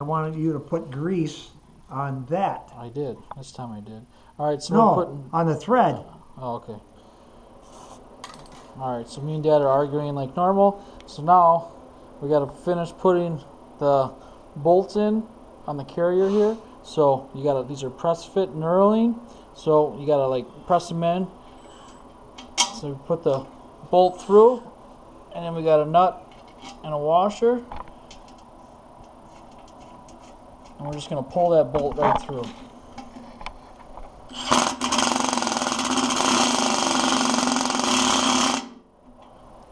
I wanted you to put grease on that. I did. This time I did. All right, so No, we're putting... on the thread. Oh, okay. All right, so me and Dad are arguing like normal. So now we got to finish putting the bolts in on the carrier here. So you got to, these are press fit knurling. So you got to like press them in. So we put the bolt through, and then we got a nut and a washer. And we're just going to pull that bolt right through.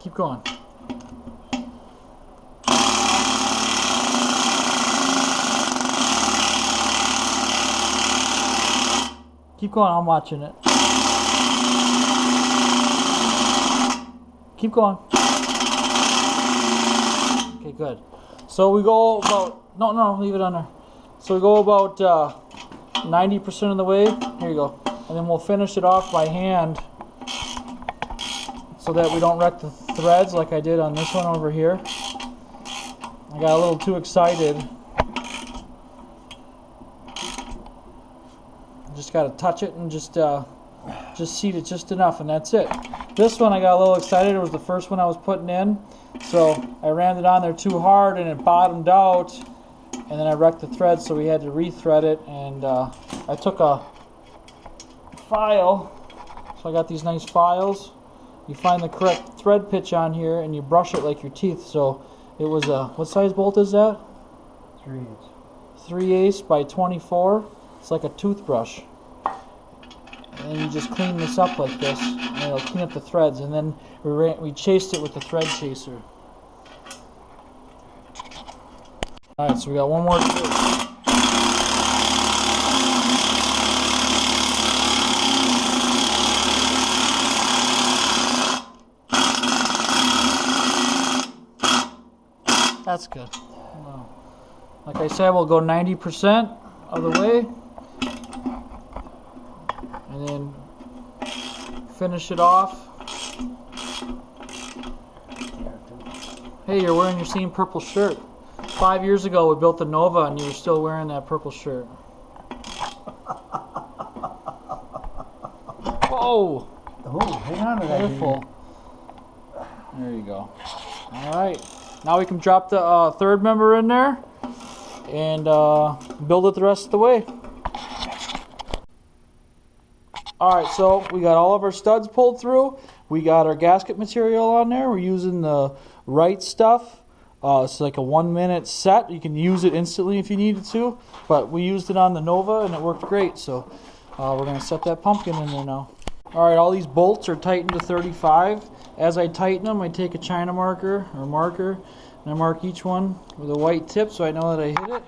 Keep going. Keep going, I'm watching it. Keep going. Okay, good. So we go about, no, leave it on there. So we go about 90% of the way. Here you go. And then we'll finish it off by hand so that we don't wreck the threads like I did on this one over here. I got a little too excited. Just got to touch it and just seat it just enough, and that's it. This one I got a little excited. It was the first one I was putting in, so I rammed it on there too hard and it bottomed out, and then I wrecked the thread, so we had to re-thread it. And I took a file, so I got these nice files. You find the correct thread pitch on here and you brush it like your teeth. So it was a, what size bolt is that? 3/8 by 24. It's like a toothbrush. And then you just clean this up like this, and it'll clean up the threads. And then we chased it with the thread chaser. Alright, so we got one more to do. That's good. Like I said, we'll go 90% of the way, and then finish it off. Hey, you're wearing your same purple shirt. 5 years ago we built the Nova and you were still wearing that purple shirt. Whoa! Oh, hang on to that. Careful. There you go. Alright. Now we can drop the third member in there and build it the rest of the way. Alright, so we got all of our studs pulled through. We got our gasket material on there. We're using the right stuff. It's like a 1 minute set. You can use it instantly if you needed to, but we used it on the Nova and it worked great. So we're going to set that pumpkin in there now. Alright, all these bolts are tightened to 35. As I tighten them, I take a China marker and I mark each one with a white tip so I know that I hit it.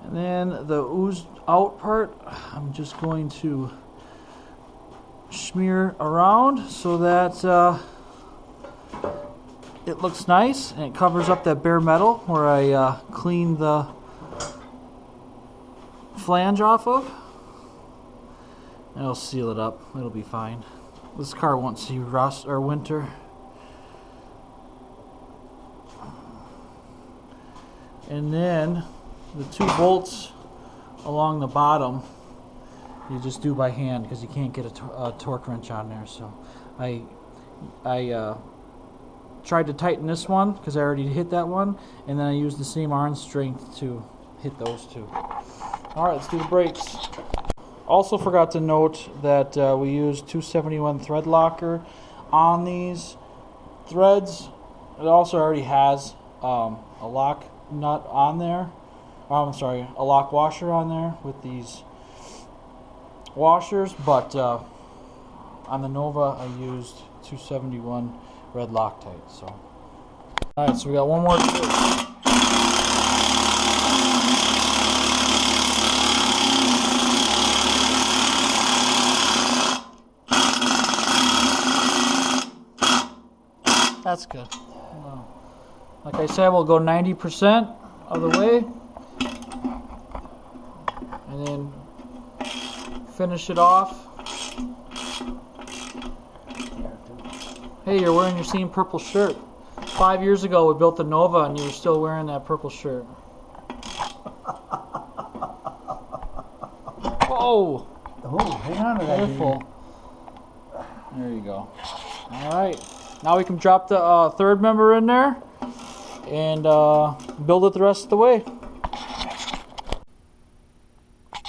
And then the oozed out part, I'm just going to smear around so that it looks nice and it covers up that bare metal where I cleaned the flange off of. And I'll seal it up. It'll be fine. This car won't see rust or winter. And then the two bolts along the bottom you just do by hand because you can't get a torque wrench on there. So I tried to tighten this one because I already hit that one, and then I used the same arm strength to hit those two. Alright, let's do the brakes. Also forgot to note that we used 271 thread locker on these threads. It also already has a lock nut on there. A lock washer on there with these washers, but on the Nova I used 271 red Loctite. So, alright, so we got one more to do. That's good. Like I said, we'll go 90% of the way, and then finish it off. Hey, you're wearing your same purple shirt. 5 years ago we built the Nova and you were still wearing that purple shirt. Oh, Oh, hang on to that. careful. There you go. All right. Now we can drop the third member in there and build it the rest of the way.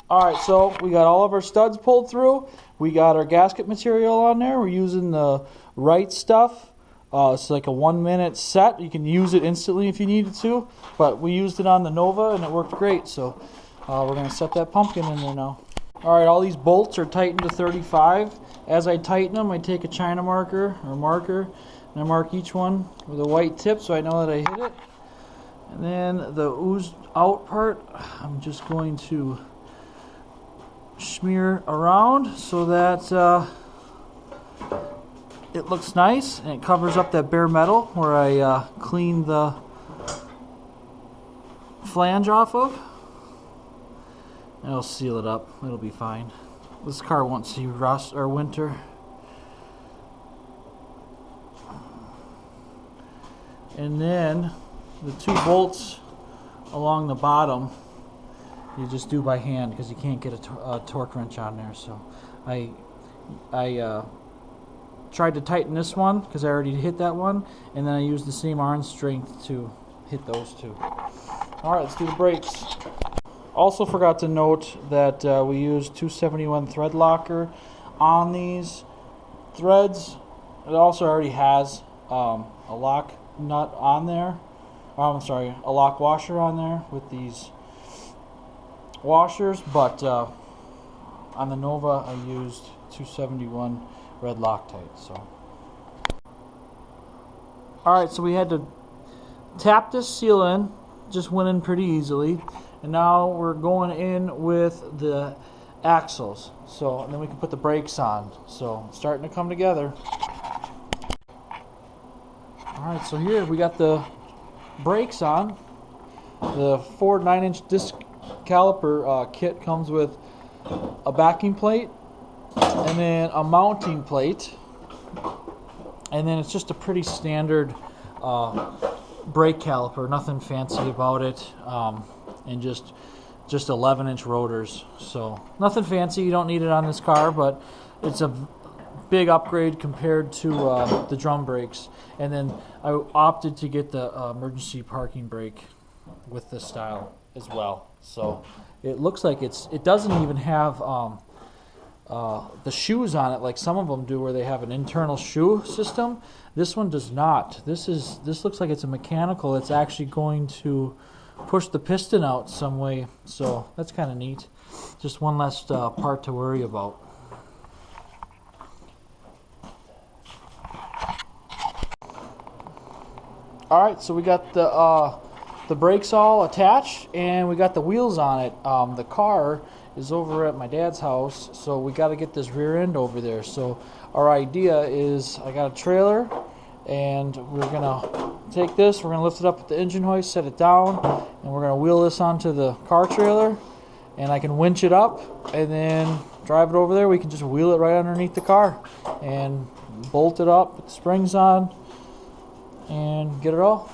All right, so we got all of our studs pulled through. We got our gasket material on there. We're using the right stuff. It's like a 1 minute set. You can use it instantly if you needed to, but we used it on the Nova and it worked great. So we're gonna set that pumpkin in there now. All right, all these bolts are tightened to 35. As I tighten them, I take a China marker and I mark each one with a white tip so I know that I hit it. And then the oozed out part, I'm just going to smear around so that it looks nice and it covers up that bare metal where I cleaned the flange off of. And it'll seal it up. It'll be fine. This car won't see rust or winter. And then the 2 bolts along the bottom you just do by hand because you can't get a torque wrench on there. So I tried to tighten this one because I already hit that one, and then I used the same arm strength to hit those 2. All right, let's do the brakes. Also forgot to note that we used 271 thread locker on these threads. It also already has a lock nut on there. I'm sorry, a lock washer on there with these washers, but on the Nova I used 271 red Loctite. So alright, so we had to tap this seal in, just went in pretty easily, and now we're going in with the axles, so and then we can put the brakes on. So it's starting to come together. Alright, so here we got the brakes on. The Ford 9-inch disc caliper kit comes with a backing plate and then a mounting plate, and then it's just a pretty standard brake caliper, nothing fancy about it, and just 11-inch rotors, so nothing fancy. You don't need it on this car, but it's a big upgrade compared to the drum brakes. And then I opted to get the emergency parking brake with this style as well. So it looks like it doesn't even have the shoes on it like some of them do, where they have an internal shoe system. This one does not. This looks like it's a mechanical. It's actually going to push the piston out some way. So that's kind of neat. Just one less part to worry about. All right, so we got the brakes all attached, and we got the wheels on it. The car is over at my dad's house, so we got to get this rear end over there. So our idea is, I got a trailer, and we're gonna take this, we're gonna lift it up with the engine hoist, set it down, and we're gonna wheel this onto the car trailer, and I can winch it up and then drive it over there. We can just wheel it right underneath the car and bolt it up, put the springs on, and get it all.